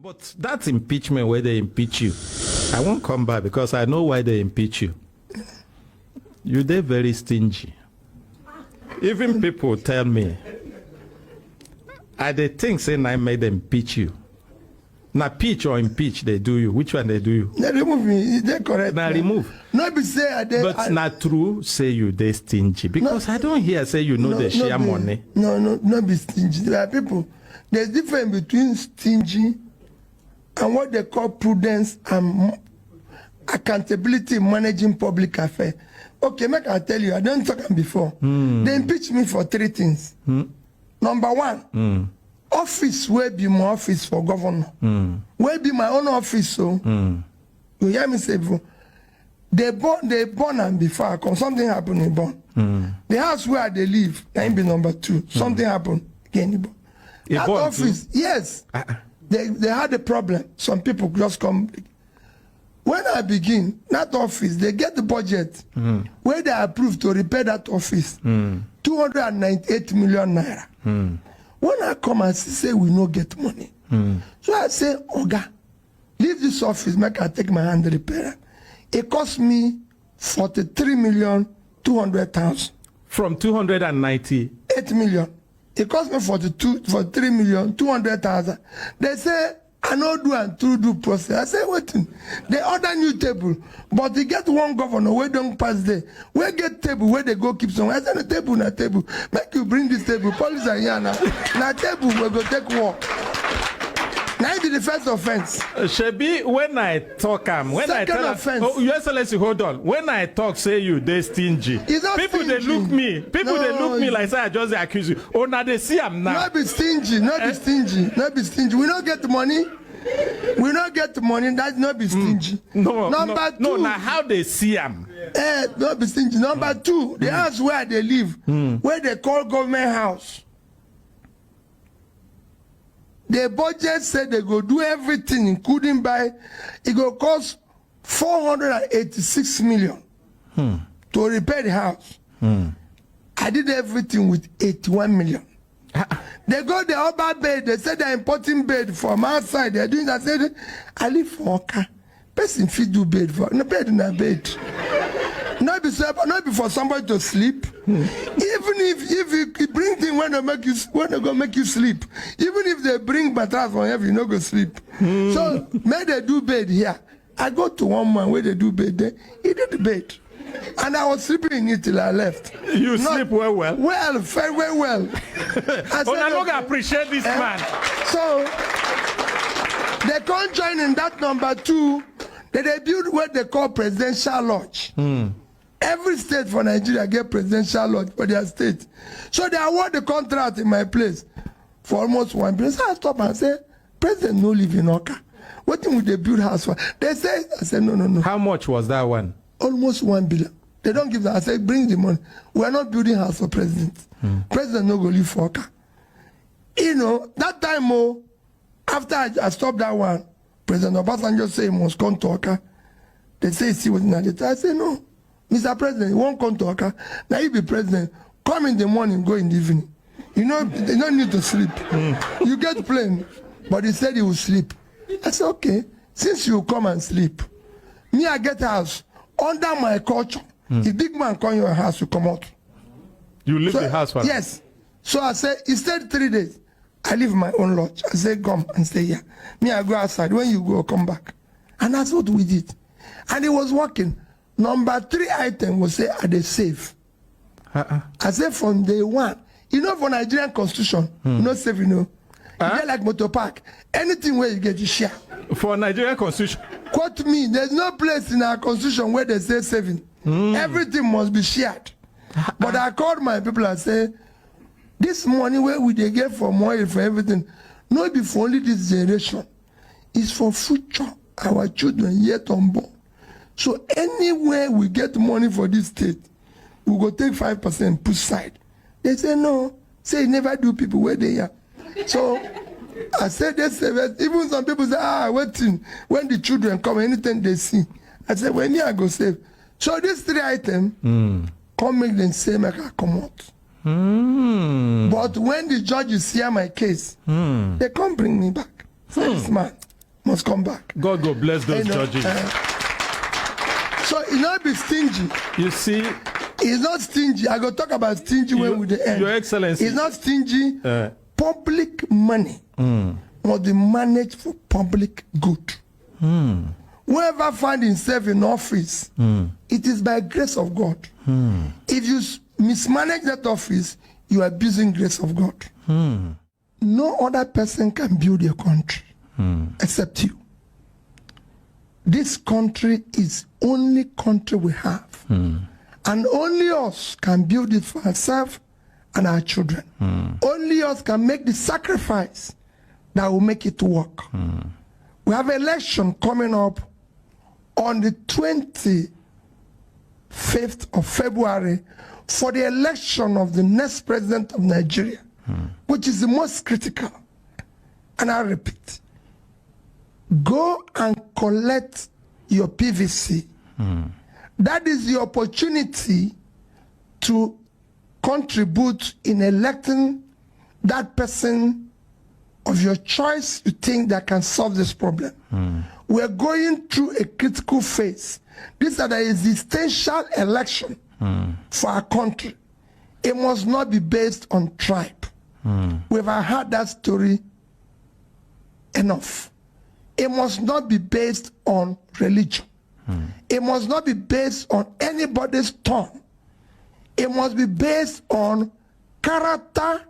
But that impeachment where they impeach you, I won't come back because I know why they impeach you. They're very stingy. Even people tell me, they think saying I made them impeach you. Now pitch or impeach, they do you. Which one they do you? They remove me. Is that correct? Now remove. No, be say but not true. Say you they stingy because I don't hear say you know they share money. No, be stingy. There are people. There's difference between stingy and what they call prudence and accountability in managing public affairs. Okay, make I tell you, I don't talk before. They impeach me for 3 things. Number 1, office will be my office for governor. Will be my own office, so you hear me say before. They born and before I come, something happened in born. The house where they live, that be number 2. Something happened again. That office, yes. They had a problem. Some people just come. When I begin, that office, they get the budget where they approve to repair that office. 298 million naira. When I come and say we no get money. So I say, Oga, leave this office, make I take my hand repair. It cost me 43,200,000. From 298 million. It cost me 43,200,000. They say, I know do and do process. I say, wait, they order new table, but they get one governor where don't pass there. Where get table where they go keep somewhere. I say, no table, na table. Make you bring this table. Police are here now. Na table, we go take walk. Now it be the first offense. Shebi, when I talk, when second I tell offense. Oh, Your Excellency, hold on. When I talk, say you, they stingy. People, stingy. they look me. People, they look me like say I just accuse you. Oh, now they see I'm now. Not be stingy, not be stingy, not be stingy. We don't get the money. We don't get the money. That's not be stingy. Number 2. No, now how they see them? Not be stingy. Number 2, the house where they live, where they call government house. The budget said they go do everything, including buy. It go cost 486 million to repair the house. I did everything with 81 million. They go the other bed. They said they're importing bed from outside. They're doing that. I said, I live for Oka. Person fit do bed for no bed in a bed. Not be for somebody to sleep. Even if you bring things when they go make you sleep. Even if they bring mattress from heaven, you no go sleep. So may they do bed here. I go to one man where they do bed there. He did the bed. And I was sleeping in it till I left. You sleep well? Well, very well. I don't appreciate this man. So they can't join in that number 2. They build what they call presidential lodge. Every state for Nigeria get presidential lodge for their state. So they award the contract in my place for almost 1 billion. So I stop and say, President no live in Oka. What would they build house for? They say, I said, no. How much was that one? Almost 1 billion. They don't give that. I said, bring the money. We are not building house for president. President no go live for Oka. You know, that time, after I stopped that one, President Obasanjo said he must come to Oka. They say he was in the I said, no. Mr. President, you won't come to Oka. Now you be president. Come in the morning, go in the evening. You know, they don't need to sleep. You get plane. But he said he will sleep. I said, okay, since you come and sleep, me, I get house. Under my culture, if big man come your house, you come out. You leave the house for Yes. So I said, he stayed 3 days. I leave my own lodge. I said, come and stay here. Me, I go outside. When you go, come back. And that's what we did. And it was working. Number 3 item was say, are they safe? I said from day 1. You know, for Nigerian constitution, you know safe, you know. You get like motor park. Anything where you get you share. For Nigerian constitution. Quote me, there's no place in our constitution where they say saving. Everything must be shared. But I called my people and said, this money where we they get for money for everything, not be for only this generation. It's for future, our children yet unborn. So anywhere we get money for this state, we go take 5% put side. They say no. Say you never do people where they are. So I said they say even some people say waiting when the children come, anything they see. I said when I go save. So these 3 items come make them say make I come out. But when the judges hear my case, they come bring me back. Say this man, must come back. God go bless those judges. So he not be stingy. You see, he's not stingy. I go talk about stingy when we the end. Your Excellency. He's not stingy. Public money must be managed for public good. Whoever find himself in office, it is by grace of God. If you mismanage that office, you are abusing grace of God. No other person can build your country except you. This country is only country we have. And only us can build it for ourselves and our children. Only us can make the sacrifice that will make it work. We have an election coming up on the 25th of February for the election of the next president of Nigeria, which is the most critical. And I repeat, go and collect your PVC. That is the opportunity to contribute in electing that person of your choice you think that can solve this problem. We're going through a critical phase. This is an existential election for our country. It must not be based on tribe. We've heard that story enough. It must not be based on religion. It must not be based on anybody's tongue. It must be based on character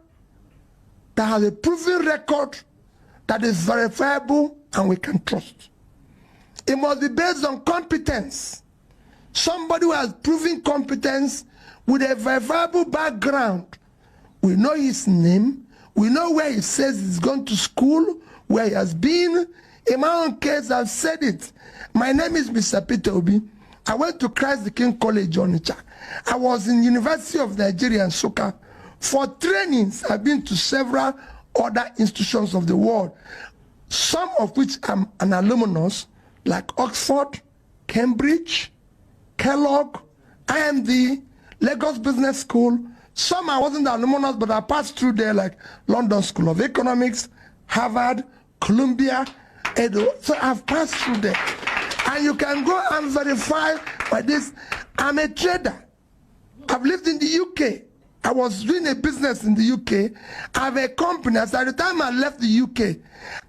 that has a proven record that is verifiable and we can trust. It must be based on competence. Somebody who has proven competence with a verifiable background. We know his name. We know where he says he's gone to school, where he has been. In my own case, I've said it. My name is Mr. Peter Obi. I went to Christ the King College, Onitsha. I was in University of Nigeria and Soka. For trainings, I've been to several other institutions of the world, some of which I'm an alumnus, like Oxford, Cambridge, Kellogg, IMD, Lagos Business School. Some I wasn't an alumnus, but I passed through there, like London School of Economics, Harvard, Columbia, Edo. So I've passed through there. And you can go and verify by this. I'm a trader. I've lived in the UK. I was doing a business in the UK. I have a company. As at the time I left the UK,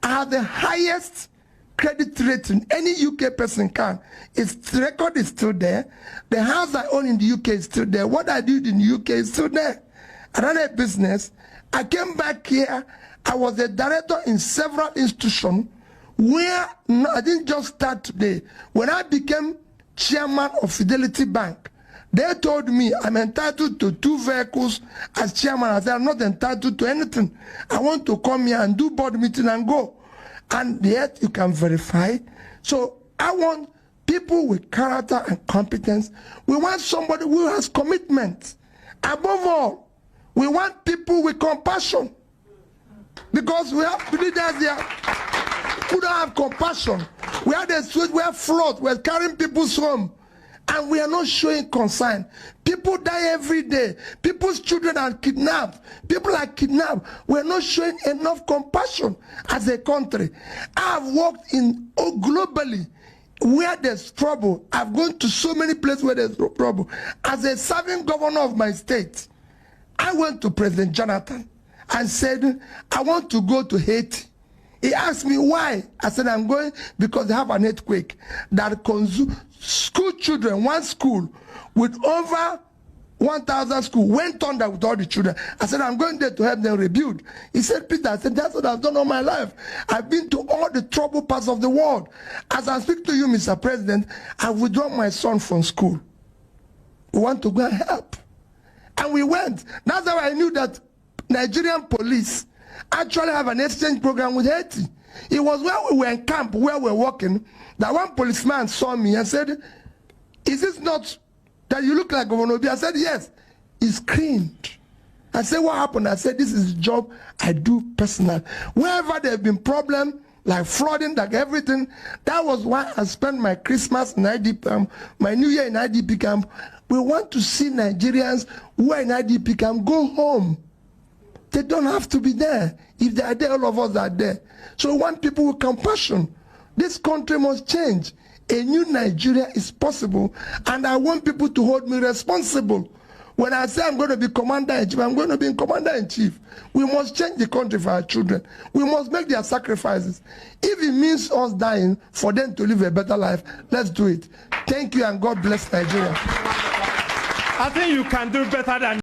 I have the highest credit rating any UK person can. The record is still there. The house I own in the UK is still there. What I did in the UK is still there. I ran a business. I came back here. I was a director in several institutions where I didn't just start today. When I became chairman of Fidelity Bank, they told me I'm entitled to 2 vehicles as chairman. I said, I'm not entitled to anything. I want to come here and do board meeting and go. And yet you can verify. So I want people with character and competence. We want somebody who has commitment. Above all, we want people with compassion. Because we have leaders here who don't have compassion. We are the street, we are flood, we are carrying people's home. And we are not showing concern. People die every day. People's children are kidnapped. People are kidnapped. We are not showing enough compassion as a country. I have worked in globally where there's trouble. I've gone to so many places where there's trouble. As a serving governor of my state, I went to President Jonathan and said, I want to go to Haiti. He asked me why. I said, I'm going because they have an earthquake that consumed school children. One school with over 1,000 schools went under with all the children. I said, I'm going there to help them rebuild. He said, Peter, I said, that's what I've done all my life. I've been to all the troubled parts of the world. As I speak to you, Mr. President, I've withdrawn my son from school. We want to go and help. And we went. That's how I knew that Nigerian police actually have an exchange program with Haiti. It was when we were in camp, where we were working, that one policeman saw me and said, is this not that you look like Governor Obi? I said, yes. He screamed. I said, what happened? I said, this is the job I do personally. Wherever there have been problems, like flooding, like everything, that was why I spent my Christmas in IDP camp, my New Year in IDP camp. We want to see Nigerians who are in IDP camp go home. They don't have to be there. If they are there, all of us are there. So we want people with compassion. This country must change. A new Nigeria is possible, and I want people to hold me responsible. When I say I'm going to be commander-in-chief, I'm going to be commander-in-chief. We must change the country for our children. We must make their sacrifices. If it means us dying for them to live a better life, let's do it. Thank you, and God bless Nigeria. I think you can do better than